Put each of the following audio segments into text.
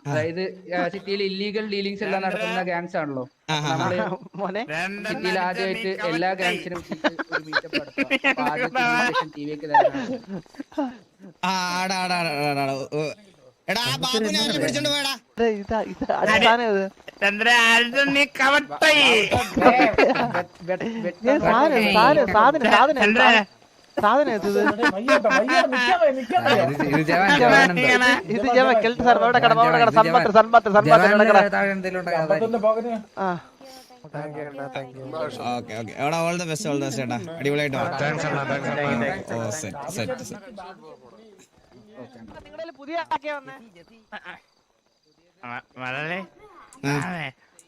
അതായത് സിറ്റിയിൽ illegal dealings എല്ലാം നടത്തുന്ന ഗാങ്സ് ആണല്ലോ. നമ്മള് സിറ്റിയിൽ ആദ്യമായിട്ട് എല്ലാ ഗാങ്സിനും ഒരു മീറ്റപ്പ് നടത്തുക. അപ്പൊ ആദ്യത്തെ ഇൻവിറ്റേഷൻ ടി വിക്ക് തരാനാണ്.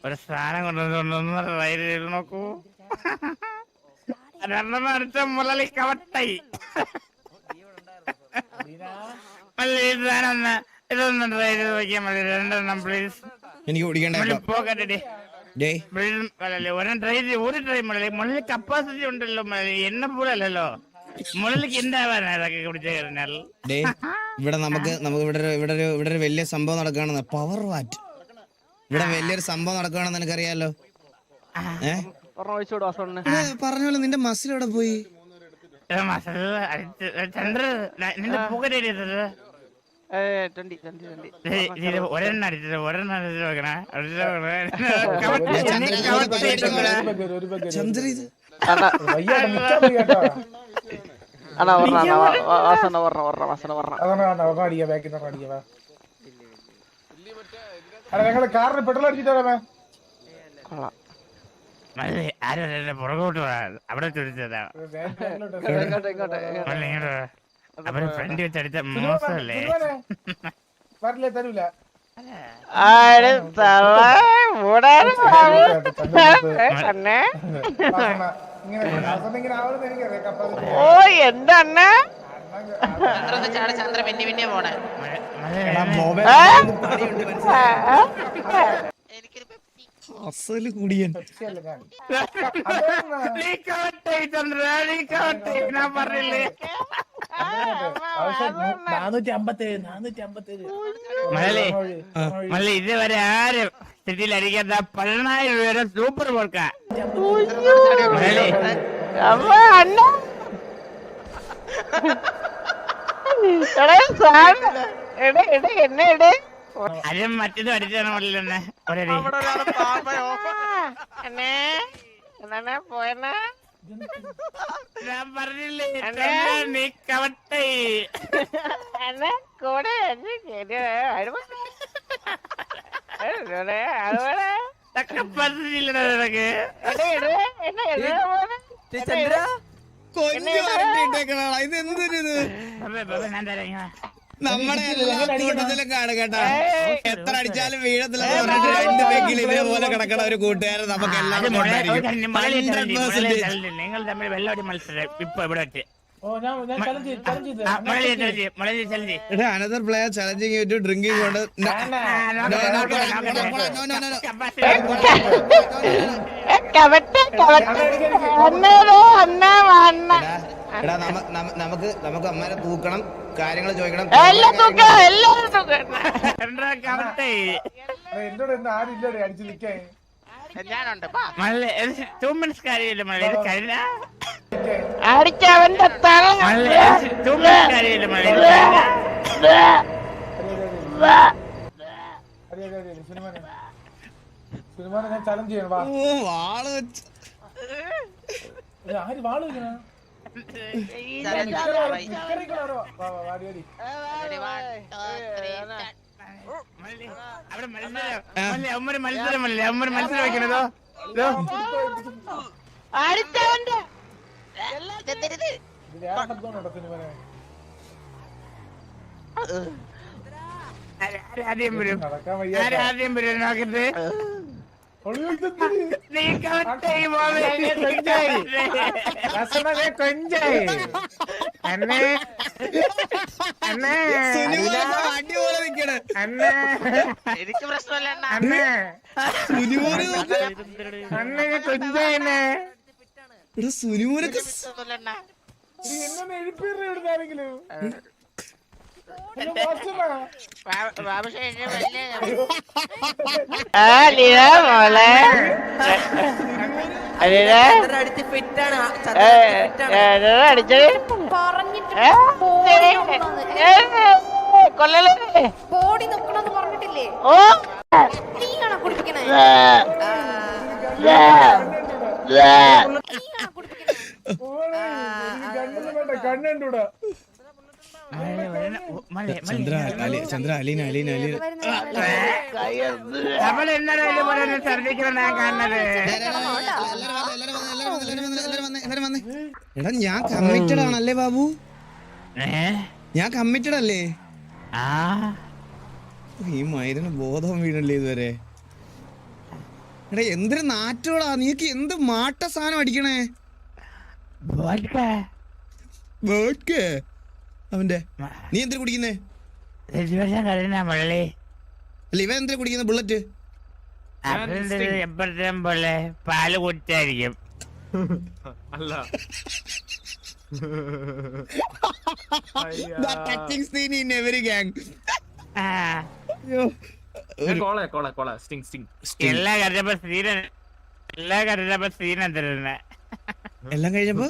ഒരു സാധനം കൊണ്ടുവന്ന് റൈഡ് ചെയ്ത് നോക്കൂ. അടുത്ത മുരളി കവട്ടായി ഇതൊന്ന് ട്രൈ ചെയ്ത് നോക്കിയാൽ മതി. രണ്ടെണ്ണം പ്ലീസ്. എനിക്ക് ഒരു ട്രൈ മുരളി കപ്പാസിറ്റി ഉണ്ടല്ലോ. എന്നെ പോലെ അല്ലല്ലോ മുരളിക്ക് എന്താവാനാ ഇതൊക്കെ കുടിച്ചു കഴിഞ്ഞാൽ. ഇവിടെ നമുക്ക് ഇവിടെ ഒരു വലിയ സംഭവം നടക്കുകയാണെന്ന്. പവർ വാറ്റ് ഇവിടെ വലിയൊരു സംഭവം നടക്കുകയാണെന്ന് എനിക്കറിയാലോ. പറഞ്ഞോളൂ, നിന്റെ മസിൽ എവിടെ പോയി? ചന്ദ്ര നിന്റെ പോക്കറ്റ് ഒരെണ്ണം അടിച്ചത് നോക്കണേ. ചന്ദ്ര ഇത് കാറിന് പെട്രോൾ അടിച്ചിട്ടാ ആരും പുറകോട്ട് അവിടെ ചോദിച്ചതാ. അവര് ഫ്രണ്ട് വെച്ച് അടിച്ച മോശമല്ലേ? വരില്ലേ, തരൂല. എന്താണ് അസല് കുടിയൻ. ഞാൻ പറഞ്ഞില്ലേ 457 ഇതുവരെ ആരും സിറ്റിയിൽ അടിക്കാത്ത 10,000 രൂപ സൂപ്പർ ബോൾക്കാ. അതും മറ്റേതും അടിച്ചാണ് മുള്ളിലെന്നെ പോയെന്നാ ഞാൻ പറഞ്ഞില്ലേ. നീ കവട്ടെ കൂടെ പറഞ്ഞില്ലടാ നിനക്ക്. നമ്മുടെ എല്ലാ കൂട്ടത്തിലും കാണും കേട്ടാ. എത്ര അടിച്ചാലും വീഴത്തില്ല രണ്ട് പേക്കിൽ ഇതേപോലെ കിടക്കണ ഒരു കൂട്ടുകാരൻ നമുക്ക് എല്ലാവർക്കും നിങ്ങൾ തമ്മിൽ വെള്ളോടി മത്സരം ഇപ്പൊ ഇവിടെ വെച്ച്. Another player challenging you to drinking കൊണ്ട് നമുക്ക് അമ്മേനെ തൂക്കണം, കാര്യങ്ങൾ ചോദിക്കണം. എന്നോട് ആരില്ലേ അടിച്ചു നിൽക്കാൻ. അടിച്ചവന്റെ സിനിമ ഞാൻ ചലഞ്ച് ചെയ്യണം. വാള് വെച്ച് ആര് വാള് വെക്കണ മത്സരം വെക്കണതോ ആദ്യം വരും നോക്കട്ടെ. എനിക്ക് പ്രശ്നമല്ല. എന്നെ എഴുപ്പിടുന്ന എവിടുന്നാണെങ്കിലും ബാബുഷേ ആ ലീല മോളെ അടിച്ചത് കൊല്ലല്ലേ ഓ കണ്ണൂടാ ചന്ദ്ര അലീന അവൾ എന്നാലും ഛർദിക്കണം ഞാൻ കാണുന്നത്. എടാ ഞാൻ കമ്മിറ്റഡ് ആണല്ലേ ബാബു, ഞാൻ കമ്മിറ്റഡ് അല്ലേ? ഈ മൈരന് ബോധം വീണല്ലേ ഇതുവരെ? എടാ എന്തൊരു നാറ്റോടാ, നീക്ക് എന്ത് മാട്ട സാധനം അടിക്കണേ? അവന്റെ നീ എന്തിനാ കുടിക്കുന്നേ? അല്ല ഇവൻ എന്തിനാ കുടിക്കുന്ന? ബുള്ളറ്റ് പാല് കുറ്റായിരിക്കും. അല്ല എല്ലാം കഴിഞ്ഞപ്പോ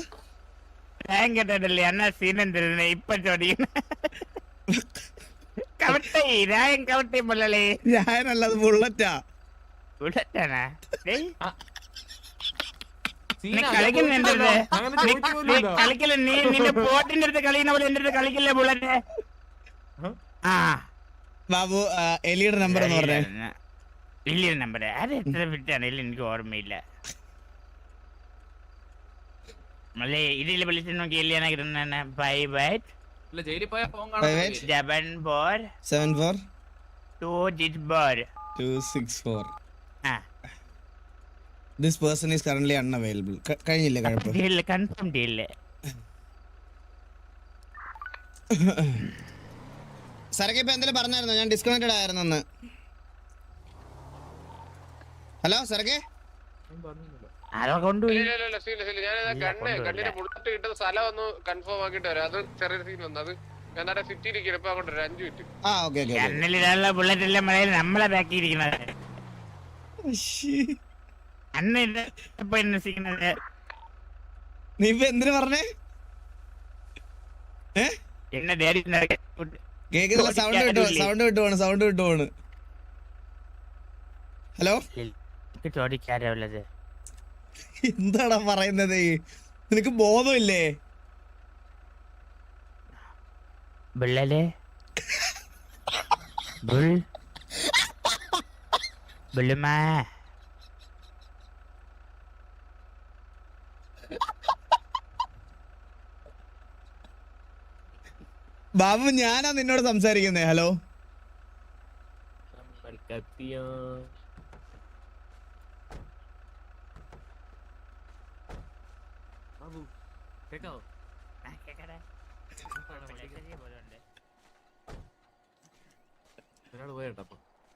ഞാൻ കേട്ടിട്ടില്ലേ അന്നാ സീനം തരുന്ന ഇപ്പൊ ചോദിക്കുന്ന കവട്ടെ രായം കവട്ടെ മുള്ളലേ. ഞാനല്ലത് ബുള്ളറ്റാ. ബുള്ളറ്റാണാ? കളിക്കുന്ന കളിക്കല നീ നിന്റെ പോട്ടിന്റെ അടുത്ത് കളിയുന്ന പോലെ എന്റെ അടുത്ത് കളിക്കില്ലേ ബുള്ളറ്റ്? ആ ബാബു എലിയുടെ നമ്പർ എന്ന് പറഞ്ഞേ. എലിയുടെ നമ്പർ അത് എത്ര ഫിറ്റാണ് എല്ലാം എനിക്ക് ഓർമ്മയില്ല. മല്ലേ ഇതിൽ വിളിച്ചു നോക്കി എലിയാണ് കിട്ടുന്ന 5874264 This person is currently unavailable. കഴിഞ്ഞില്ലേ കുഴപ്പം? ഇല്ല കൺഫേം ചെയ്യില്ല. സരക്കെ ഇപ്പൊ എന്തെങ്കിലും പറഞ്ഞായിരുന്നോ? ഞാൻ ഡിസ്കണക്റ്റഡ് ആയിരുന്നെന്ന്. ഹലോ സരക്കെ ആരോ കൊണ്ടുപോയി. കണ്ണിന് ബുള്ളറ്റ് കിട്ടുന്ന സ്ഥലം ഒന്ന് കൺഫേം ആക്കിട്ട് വരാം. അത് ചെറിയ സീൻ വന്നു. അത് ഞാൻ സിറ്റിയിൽ ഇരിക്കും. അങ്ങോട്ട് 5 മിനിറ്റ്. കണ്ണിലുള്ള ബുള്ളറ്റ് എല്ലാം മഴയിൽ നമ്മളെ ബാക്കിയിരിക്കുന്നത്. നീ ഇപ്പൊ എന്തിനു പറഞ്ഞേ? കേക്കുന്നില്ല, സൗണ്ട് വിട്ടു പോണ്. ഹലോ ചോദിക്കാറുള്ളത് എന്താടാ പറയുന്നത്? നിനക്ക് ബോധമില്ലേ? ബുള്ളലേ ബുള്ളുമാ ബാബു ഞാനാ നിന്നോട് സംസാരിക്കുന്നേ. ഹലോ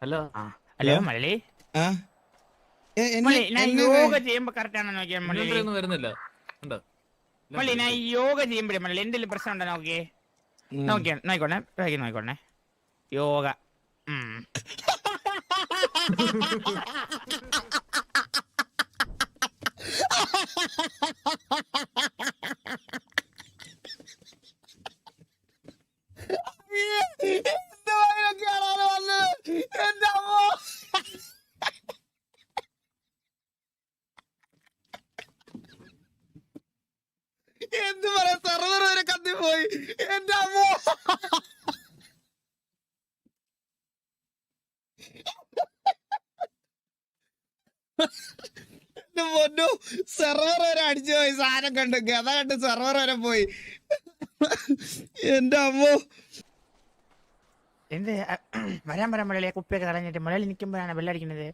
ഹലോ ഹലോ മള്ളി ഞാൻ യോഗ ചെയ്യുമ്പോ കറക്റ്റ് ആണോ നോക്കിയാ വരുന്നില്ല. മള്ളി ഞാൻ യോഗ ചെയ്യുമ്പോഴേ മള്ളി എന്തെങ്കിലും പ്രശ്നം ഉണ്ടോ നോക്കിക്കോണേ യോഗ എന്ത് പറയാ, സെർവർ വരെ കത്തിപ്പോയി. എന്റെ അമ്മോ, സെർവർ വരെ അടിച്ചു പോയി. സാധനം കണ്ട് ഗത കണ്ട് സെർവർ വരെ പോയി. എന്റെ അമ്മോ, എന്ത് വരാൻ മുരളിയെ കുപ്പിയൊക്കെ കളഞ്ഞിട്ട് മുരളി നിൽക്കുമ്പോഴാണ് ബെല്ലടിക്കുന്നത്.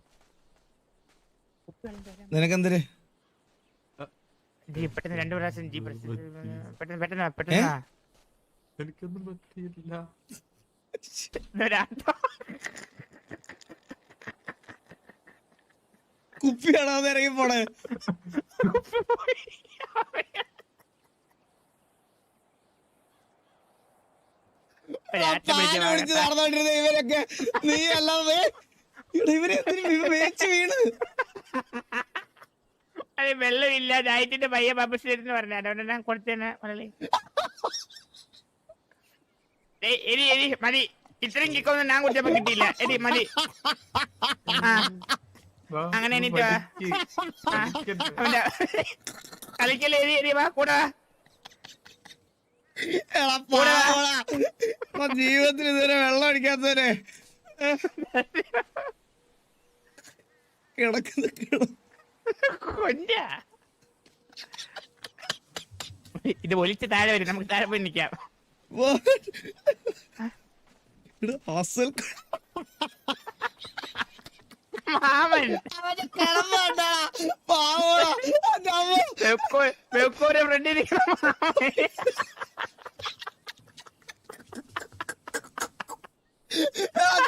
നിനക്കെന്തിന്? പെട്ടെന്ന് 2 പ്രാവശ്യം പെട്ടെന്ന് എനിക്കൊന്നും പറ്റിയില്ല. കുപ്പിയാണോ ഇറങ്ങി പോണേ? നടന്നോണ്ടിരുന്ന ഇവരൊക്കെ നീ അല്ലാതെ ഇവര് വേച്ച് വീണ്. അതെ വെള്ളമില്ല ഡയറ്റിന്റെ പയ്യ പബ്ലിസിറ്റി പറഞ്ഞ അതുകൊണ്ട് ഞാൻ കൊടുത്തേനെ മുരളി. എരി എരി മതി, ഇത്രയും കിക്കൊന്നും ഞാൻ കുടിച്ചപ്പോ കിട്ടിയില്ല. എരി മതി. അങ്ങനെ എനിക്ക് കളിക്കല്ലേ എരി എരി വാ കൂടാ. ജീവിതത്തിൽ ഇതുവരെ വെള്ളം അടിക്കാത്തവരെ ഇത് ഒലിച്ച് താഴെ വരും, നമുക്ക് താഴെ പോയി നിക്കാം. മാമൻ ഫ്രണ്ടിൽ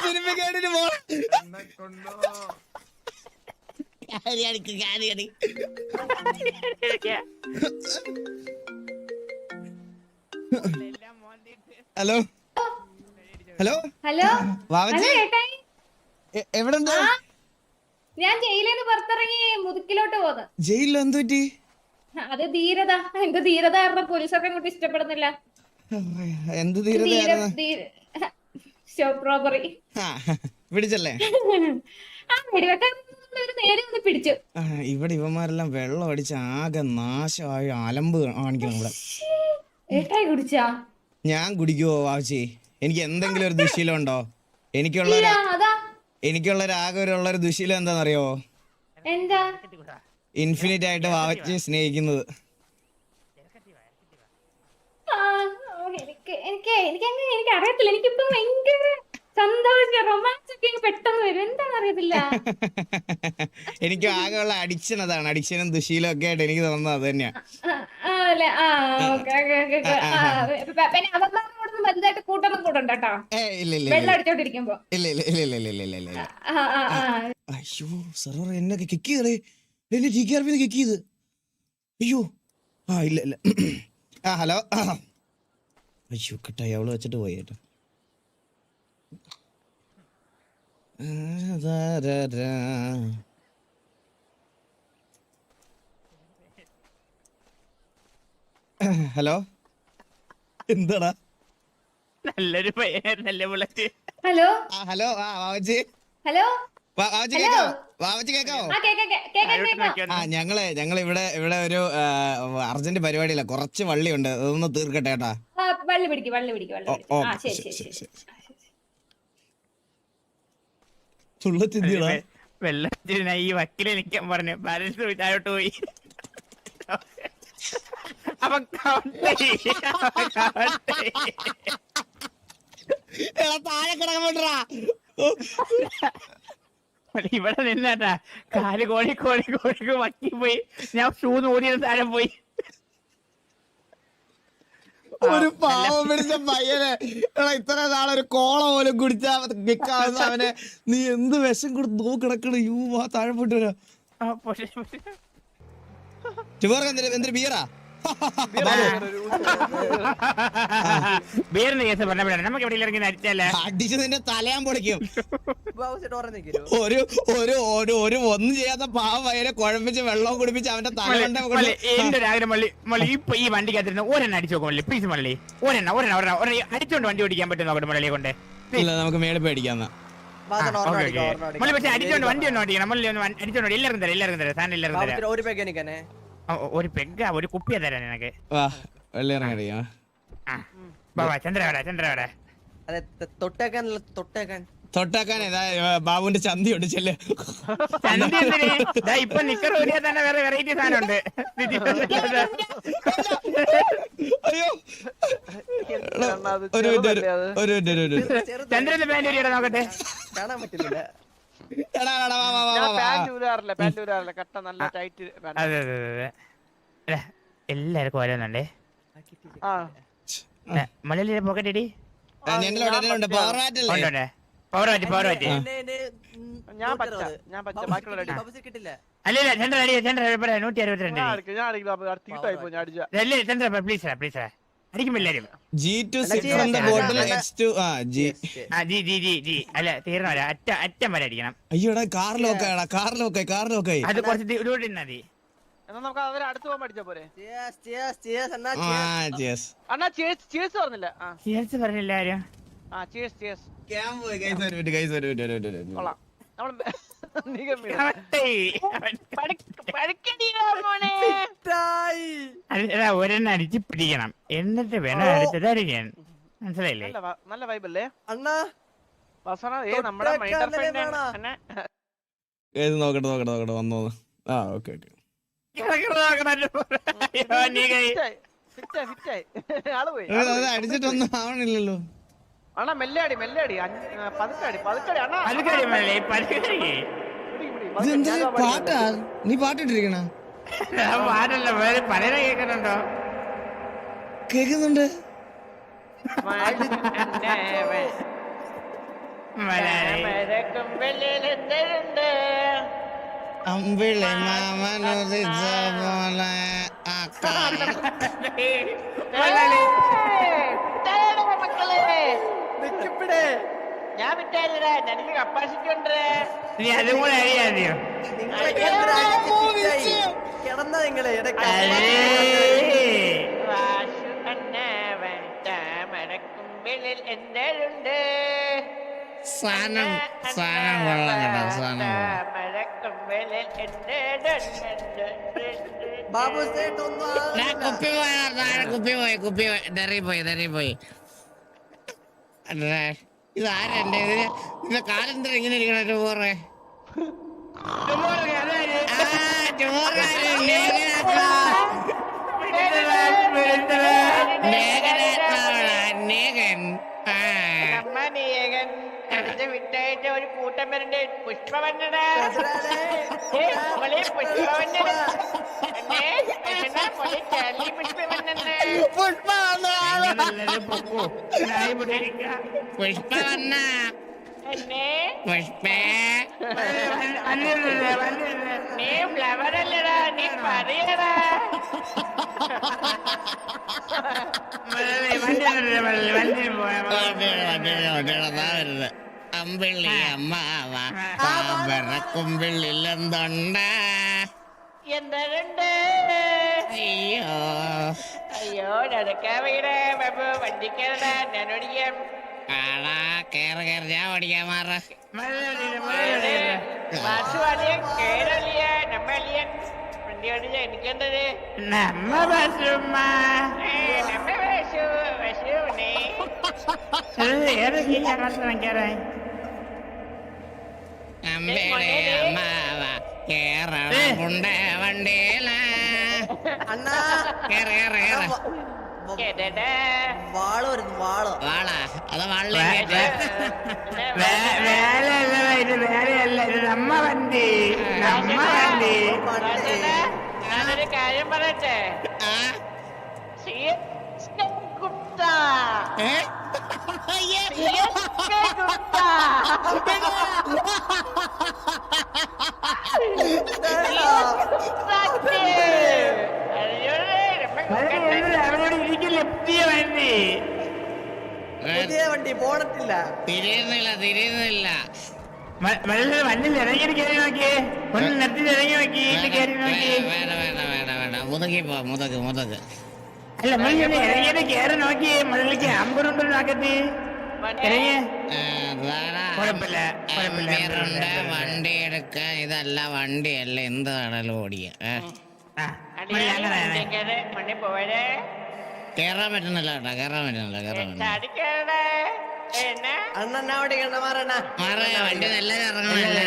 cinema hello hello hello Vavachi ചേട്ടായി, എവിടെ ഉണ്ട്? ഞാൻ ജയിലിൽ നിന്ന് പുറത്തിറങ്ങി മുതുക്കിലോട്ട് പോന്ന്. ജയിലിൽ എന്ത് പറ്റി? അത് ധീരത, എന്റെ ധീരത കാരണം പോലീസൊക്കെ അങ്ങോട്ട് ഇഷ്ടപ്പെടുന്നില്ല. എന്ത് ധീരതയായിരുന്നു? Shop robbery പിടിച്ചല്ലേ? ആ വെടിവെക്കാൻ നേരെ ഒന്ന് പിടിച്ചു. ഇവിടെ ഇവന്മാരെല്ലാം വെള്ളം അടിച്ച് ആകെ നാശമായി അലമ്പ് കാണിക്കണം ഇവിടെ. ഏട്ടായി കുടിച്ചാ? ഞാൻ കുടിക്കുവോ വാവച്ചി? എനിക്ക് എന്തെങ്കിലും ഒരു ദുശീലം ഉണ്ടോ? എനിക്കുള്ള ആകെ ദുശീലം എന്താണെന്നറിയോ? എന്താ? ഇൻഫിനിറ്റ് ആയിട്ട് വാവച്ചി സ്നേഹിക്കുന്നത്. എനിക്ക് അറിയത്തില്ല, എനിക്കിപ്പോ ഭയങ്കര സന്തോഷം, റൊമാൻസ് ഒക്കെ പെട്ടെന്ന് വരും. എന്താണെന്ന് അറിയത്തില്ല. എനിക്ക് ആകെയുള്ള അഡിക്ഷൻ അതാണ്. അഡിക്ഷനും ദുശീലം ഒക്കെ ആയിട്ട് എനിക്ക് തോന്നുന്നത് അത് തന്നെയാ. വലുതായിട്ട് കൂട്ടൊന്നും കൂടണ്ട കേട്ടോ, വെള്ളം അടിച്ചോണ്ടിരിക്കുമ്പോ. അയ്യോ സർവർ എന്നൊക്കെ കിക്ക് ചെയ്തേ, എന്നെ TKRP കിക്ക് ചെയ്ത്. അയ്യോ ഇല്ല. ഹലോ. അയ്യോ കട്ടായി, അവള് വെച്ചിട്ട് പോയി കേട്ടോ. ഹലോ എന്താടാ? നല്ലൊരു പയ്യനല്ലേ വിളിച്ച്. ഹലോ ഹലോ വാവച്ചി. ഹലോ വാവച്ചി കേക്കാവോ? വാവച്ചി കേക്കാവോ? ഞങ്ങള് ഇവിടെ ഒരു അർജന്റ് പരിപാടിയില്ല, കുറച്ച് വള്ളിയുണ്ട്, അതൊന്ന് തീർക്കട്ടെ കേട്ടാ. വള്ളി പിടിക്കും. വെള്ളത്തിന് ഈ വക്കിലെ നിൽക്കാൻ പറഞ്ഞു, ബാലൻസ് താഴോട്ട് പോയി. താഴെ കിടക്കണ്ടാ, ഇവിടെ നിന്നാട്ടാ കാല് കോഴി വക്കി പോയി. ഞാൻ ഷൂ ഓടിയത് താഴെ പോയി. ഒരു പാവം പിടിച്ച പയ്യനെ ഇത്ര നാളൊരു കോള പോലും കുടിച്ചാ നിക്കാവുന്ന അവനെ നീ എന്ത് വിഷം കൊടുത്ത് നോക്കിടക്കണ. യൂ താഴെ പോയിട്ട് വരാ. എന്തൊരു ബിയറാ? ബിയറിന്റെ കേസ് പറഞ്ഞപ്പോഴാണ് നമുക്ക് എവിടെ ഇറങ്ങി അടിച്ചല്ലേ അടിച്ച് നിന്റെ തലയാൻ പൊളിക്കും. ഒരു ഒന്നും ചെയ്യാത്ത പാവം പയ്യനെ കുഴപ്പിച്ച് വെള്ളം കുടിപ്പിച്ച് അവന്റെ തല. എന്റെ ഒരു ആഗ്രഹം മള്ളി ഇപ്പൊ ഈ വണ്ടിക്കകത്തിരുന്ന് ഒരെണ്ണം അടിച്ചു നോക്കും മള്ളി, പ്ലീസ് മള്ളി. ഒരെണ്ണം അടിച്ചോണ്ട് വണ്ടി ഓടിക്കാൻ പറ്റും നോക്കട്ടെ മള്ളിയെ കൊണ്ട്. ഇല്ല നമുക്ക് മേളിൽ പേടിക്കാന്ന മള്ളി. പക്ഷെ അടിച്ചോണ്ട് വണ്ടി ഒന്നും ഓടിക്കണം മള്ളി. ഒന്ന് അടിച്ചോണ്ട് എല്ലാവർക്കും തരാം സാധനം എല്ലാവർക്കും തരാം. ഒരു പെഗ്ഗ ഒരു കുപ്പിയ തരാം നിനക്ക്. ചന്ദ്ര തൊട്ടാക്കാൻ ബാബുവിന്റെ ചന്തിയുണ്ട് ചെല്ല്. ഇപ്പൊ നിക്കർ ഓടിയാ തന്നെ വേറെ വെറൈറ്റി സാധനം ഉണ്ട്. ചന്ദ്രന്റെ പാന്റ് ഓടിയാ നോക്കട്ടെ. കാണാൻ പറ്റുന്നില്ല. അതെ എല്ലാവർക്കും ഓരോന്നുണ്ടേ. മലയാളി പോക്കറ്റ് ഇടി അല്ലല്ല ചന്ദ്ര 162. ചന്ദ്ര പ്ലീസ്. അടിക്കും എല്ലാരും. G2 sip from the bottle, H2 G. അല്ല തീർന്നവര അറ്റം വരെ അടിക്കണം. അയ്യോടാ കാർ ലോക്കായി. അത് കുറച്ച് ഇടോട്ട് മതി. എന്നാ നമുക്ക് അവരെ അടുത്ത് പോകാൻ പഠിച്ച പോരെ? അണ്ണാ ചേഴ്സ് പറഞ്ഞില്ല. ചേർച്ച് പറഞ്ഞില്ല ആരും. ചേഴ്സ് ഗൈസ് കൊള്ളാം. നമ്മൾ ഒരെണ്ണം അടിച്ച് പിടിക്കണം എന്നിട്ട് വേണം അടുത്തത് അടിക്കാൻ. മനസ്സിലായില്ലേ? നല്ല വൈബല്ലേ അണ്ണാ? നമ്മുടെ നോക്കട്ടെ വന്നോ. ഓക്കെ അടിച്ചിട്ടൊന്നും ആവണില്ലല്ലോ. അണ്ണാ മെല്ലടി പതുക്കടി അണ്ണാ. ഇതെന്താ പാട്ടാ? നീ പാട്ടിട്ടിരിക്കണ? പാടല്ല വേറെ പലരെ കേൾക്കുന്നുണ്ടോ? കേക്കുന്നുണ്ട്. അമ്പിളി മാമനുദിച്ച പോലെ ഞാൻ വിട്ടായിരുന്നടാ, എനിക്ക് കപ്പാസിറ്റി ഉണ്ട്. നീ അതും കൂടെ അറിയാതെയോ? കിടന്ന നിങ്ങള് വാശു അന്നവൻ താമരക്കുമ്പിളിൽ എന്താളുണ്ട് സാധനം കൊള്ളാം കേട്ടോ. താമരക്കുമ്പിളിൽ എന്താളുണ്ട്. ബാബു സേട്ട് കുപ്പി പോയി പോയി. ഇതാരണ്ടേ ഇതിന്റെ കാലെന്താ ഇങ്ങനെ ഇരിക്കണ? പോറേ വിട്ടായിട്ട് ഒരു കൂട്ടം പേരുണ്ട്. പുഷ്പവന്നടാ പുഷ്പവന്ന നീ ഫ്ലവർ അല്ലടാ, നീ പറയടാ. അമ്പിള്ളി അമ്മാവ കുമ്പിള്ളിലെന്തുണ്ട്? എന്താണ്ട്? അയ്യോ നടക്കാ വീട് ബാബു. വണ്ടിക്കാരടാ, ഞാൻ ഓടിക്കാം. കേറ് ഞാൻ ഓടിക്കാൻ മാറ. വാസു അലിയൻ കേരളിയ നമ്മ അലിയൻ വണ്ടി ഓടിച്ച എനിക്കെന്തത്? നമ്മ ബസുമ്മ നമ്മ വസുവിനെ ഏതൊക്കെ കേറാൻ അമ്പിളി അമ്മാവ കേറണുണ്ട് വണ്ടിയില. അണ്ണാ വാള് വരുന്നു. വാളാ അത് വേറെയല്ല ഇത് നമ്മ വണ്ടി. ഞാനൊരു കാര്യം പറയട്ടെ. അവരോട് ഇരിക്കില്ല പുതിയ വണ്ടി. പുതിയ വണ്ടി പോണത്തില്ല. തിരിയുന്നില്ല. വണ്ടിയിൽ ഇറങ്ങി കയറി നോക്കിയേ. ഒന്ന് നിർത്തി ഇറങ്ങി നോക്കി കയറി നോക്കി. മുതക്ക് അല്ല മള്ളി ഇറങ്ങിയത് കയറി നോക്കി. മള്ളിക്ക് അമ്പറുണ്ട് നോക്കത്തി ഇറങ്ങിയ കുഴപ്പമില്ല. വണ്ടി എടുക്കാൻ ഇതല്ല വണ്ടിയല്ല എന്താണല്ലോ ഓടിക്കാൻ. മണ്ണി പോവേ കേറാൻ പറ്റുന്നില്ല. അണ്ണ ഓടിക്കണ്ട മാറണ. വണ്ടി നല്ല ഇറങ്ങണല്ലേ.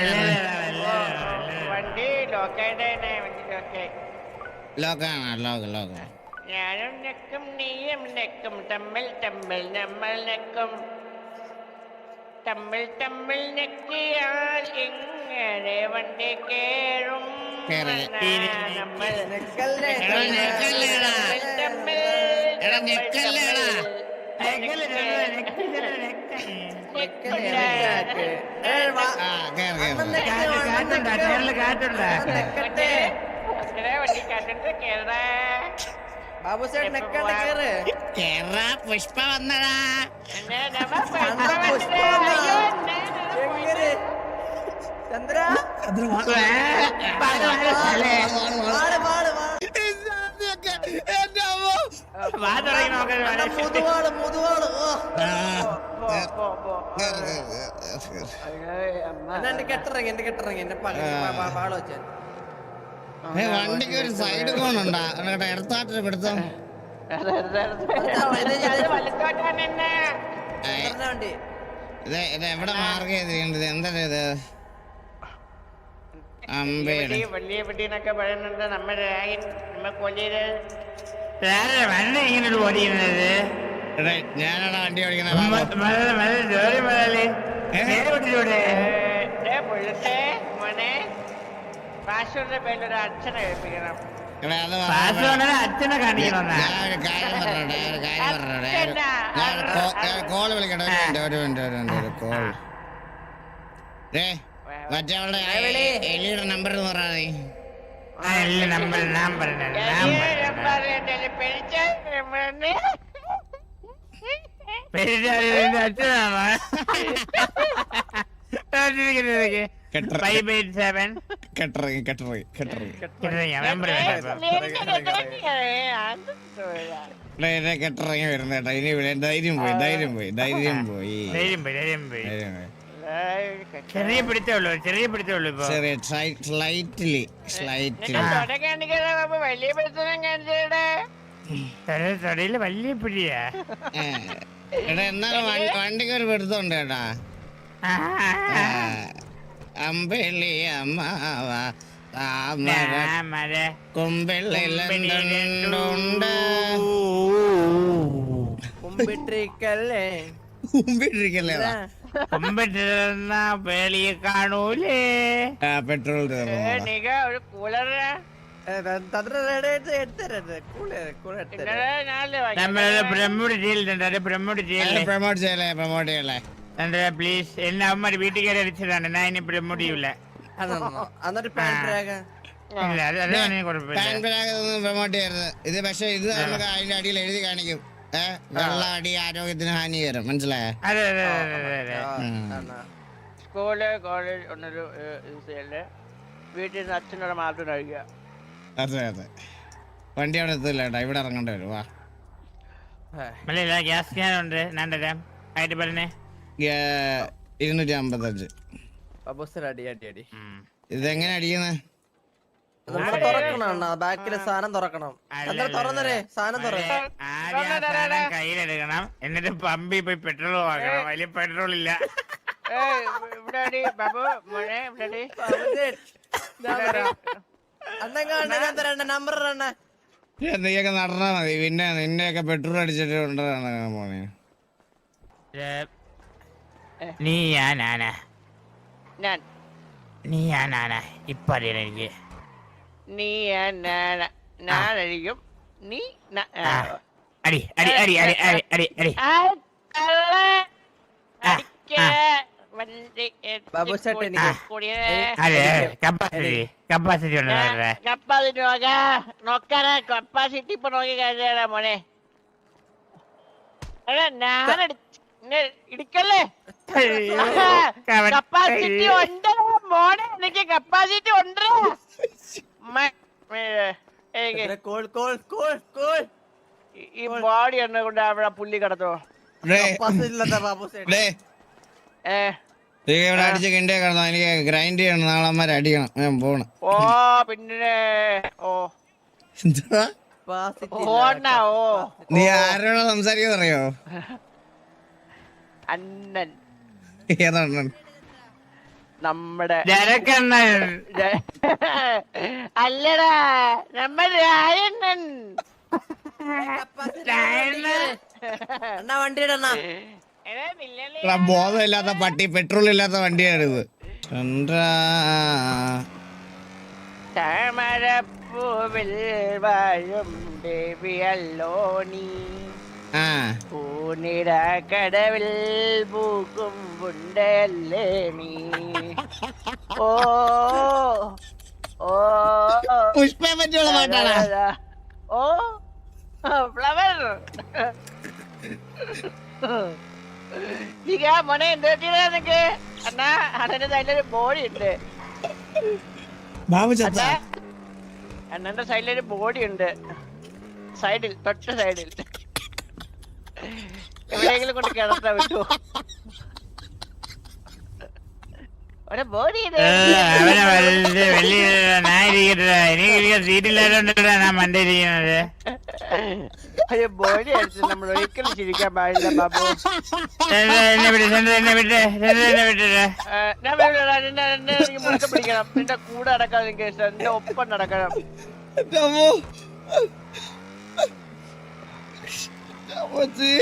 വണ്ടി ലോക്കായിട്ട് ലോക്ക്. ഞാനും നെക്കും നീയും നെക്കും തമ്മിൽ നമ്മൾ നെക്കും. തമ്മിൽ നെക്കിയാൽ എങ്ങനെ വണ്ടി കേറും? നമ്മൾ ബാബു സേട്ട് നെക്കണ്ട കേറ്. കേറാ പുഷ്പ വന്നടാ. അണ്ണാ നമ്മ അണ്ണാ പുഷ്പ വന്നതാ. എങ്ങനെ ചന്ദ്ര വാള് വാള് വാള് എന്റെ അമ്മോ. വാ തുടങ്ങി നോക്കാൻ അണ്ണാ മുതുവാള് മുതുവാള് ഓ അണ്ണാ എന്റെ കെട്ടിറങ്ങി എന്റെ വാള് വെച്ചാൽ വണ്ടിക്ക് ഒരു സൈഡ് കോണുണ്ടാ എടുത്താട്ടൊരു പിടുത്തം. വണ്ടി ഇത് എവിടെ മാർഗ് ചെയ്തിരിക്കേണ്ടത്? എന്താ ഇത്? അമ്പേടെ വലിയ പെട്ടിന്നൊക്കെ പറയുന്നുണ്ട് നമ്മുടെ കൊല്ലിയത് വണ്ടി ഇങ്ങനെ ഒരു ഓടിക്കുന്നത്. ഞാനാണ് വണ്ടി ഓടിക്കുന്നത്. പുള്ളത്തെ മോനെ പാസ്വേഡിന്റെ പേരിലൊരു അച്ഛനെ കേൾപ്പിക്കണം. അച്ഛനെ കാണിക്കണം. ഞാനൊരു കാര്യം പറഞ്ഞോട്ടെ. കോള് വിളിക്കട്ടെ. ഒരു മിനിറ്റ് കോൾ. മറ്റേ അവളുടെ എലിയുടെ നമ്പർ എന്ന് പറഞ്ഞാൽ കെട്ടിറങ്ങി വരുന്നേട്ടാ. ഇനി ധൈര്യം പോയി. ചെറിയ പിടുത്തുള്ളൂ ഇപ്പൊ. സ്ലൈറ്റ്ലി വലിയ പ്രശ്നം കാണിച്ചേടെ തൊടയില് വലിയ പിടിയാ. എടാ എന്നാലും വണ്ടിക്ക് ഒരു പിടുത്തമുണ്ട് കേട്ടാ. അമ്പളി അമ്മാവ താമര കുമ്പിള്ളിലുണ്ട്. കുമ്പിട്ടിരിക്കല്ലേ കുമ്പിട്ടിരുന്ന വേളിയെ കാണൂലേ. പെട്രോൾ ഒരു കൂളറാ നമ്മളത് പ്രമോട്ട് ചെയ്യലുണ്ട്. പ്രമോട്ട് ചെയ്യല്ലേ പ്ലീസ്. എന്നെ അവന്മാര് വീട്ടിൽ കയറി അടിച്ചതാണ്. ഞാൻ ഇനി പ്രമോട്ട് ചെയ്യൂല. പ്രമോട്ട് ചെയ്യരുത് ഇത്. പക്ഷെ ഇത് നമുക്ക് അതിന്റെ അടിയിൽ എഴുതി കാണിക്കും. വെള്ള അടി ആരോഗ്യത്തിന് ഹാനികരം. മനസ്സിലായ? സ്കൂള് കോളേജ് ഒന്നൊരു വീട്ടിൽ നിന്ന് അച്ഛനോട് മാത്രം കഴിക്കുക. അതെ വണ്ടി അവിടെ എത്തില്ല കേട്ടോ. ഇവിടെ ഇറങ്ങേണ്ടി വരും. വാ ഗ്യാസ് സ്കാനുണ്ട്. ഞാൻ തരാം. ആയിട്ട് പറഞ്ഞേ 255. ഇതെങ്ങനെ അടിക്കുന്നത്? ബാക്കിലെ സാധനം തുറക്കണം. കയ്യിലെടുക്കണം. എന്നിട്ട് പമ്പിൽ പോയി പെട്രോൾ വാങ്ങണം. വലിയ പെട്രോൾ ഇല്ല. നീയൊക്കെ നടന്നാ മതി. പിന്നെ നിന്നെയൊക്കെ പെട്രോൾ അടിച്ചിട്ട് കൊണ്ടുവരാണ് പോണേ. നീ ഞാനാണ് ഇപ്പൊ അറിയണം എനിക്ക്. നീ ഞാനായിരിക്കും. നീ അടി അടി അടി അടി അടി അടി അടി. കപ്പാസിറ്റി കപ്പാസിറ്റി ഇപ്പൊ നോക്കി കഴിഞ്ഞാ മോനെ. ഞാൻ ഇടിക്കല്ലേ. കപ്പാസിറ്റി ഉണ്ട് മോനെ. എനിക്ക് കപ്പാസിറ്റി ഉണ്ട്. ഈ ബോഡി എന്നെ കൊണ്ട് അവിടെ പുള്ളി കിടത്തോ. അടിച്ച് കിണ്ടിയെ കിടന്നോ? എനിക്ക് ഗ്രൈൻഡ് ചെയ്യണം. നാളെ അടിക്കണം. ഞാൻ പോണം. ഓ പിന്നെ നീ ആരോടാ സംസാരിക്കാന്ന് അറിയോ? അണ്ണൻ. ഏതാണ്ണൻ? നമ്മുടെ അല്ലടാ നമ്മുടെ രായണ്ണൻ. ബോധമില്ലാത്ത പട്ടി. പെട്രോൾ ഇല്ലാത്ത വണ്ടിയാണിത്. താമരപ്പൂവിൽ വാഴും ദേവിയല്ലോ നീ. പൂനിര കടവിൽ പൂക്കും പുണ്ടല്ലേ നീ. ഓ ഓ പുഷ്പയെ പറ്റിയുള്ള പാട്ടാണ്. ഓ ഫ്ലവർ മോനെ എന്ത് പറ്റിയതാ നിനക്ക്? അണ്ണാ അണ്ണന്റെ സൈഡിലൊരു ബോഡി ഉണ്ട്. ബാബു ചത്ത അണ്ണന്റെ സൈഡിലൊരു ബോഡി ഉണ്ട്. സൈഡിൽ, തൊട്ട സൈഡിൽ. എവിടെയെങ്കിലും കൊണ്ട് കിടത്താ വിട്ടു. ഒരു ബോഡി സീറ്റില്ലാത്തോണ്ടാ ഞാൻ മണ്ടിരിക്കുന്നത്. ഒരു ബോഡി അടിച്ച് നമ്മൾ ഒരിക്കലും ചിരിക്കാൻ പാടില്ല ബാബു. എന്നെ വിട്ടേ ഞാൻ എനിക്ക് മുറുക്കെ പിടിക്കണം. നിന്റെ കൂടെ നടക്കാൻ എനിക്ക് ഇഷ്ടം. നിന്റെ ഒപ്പം നടക്കണം. എന്റെ അമ്മോ. അമ്മച്ചി.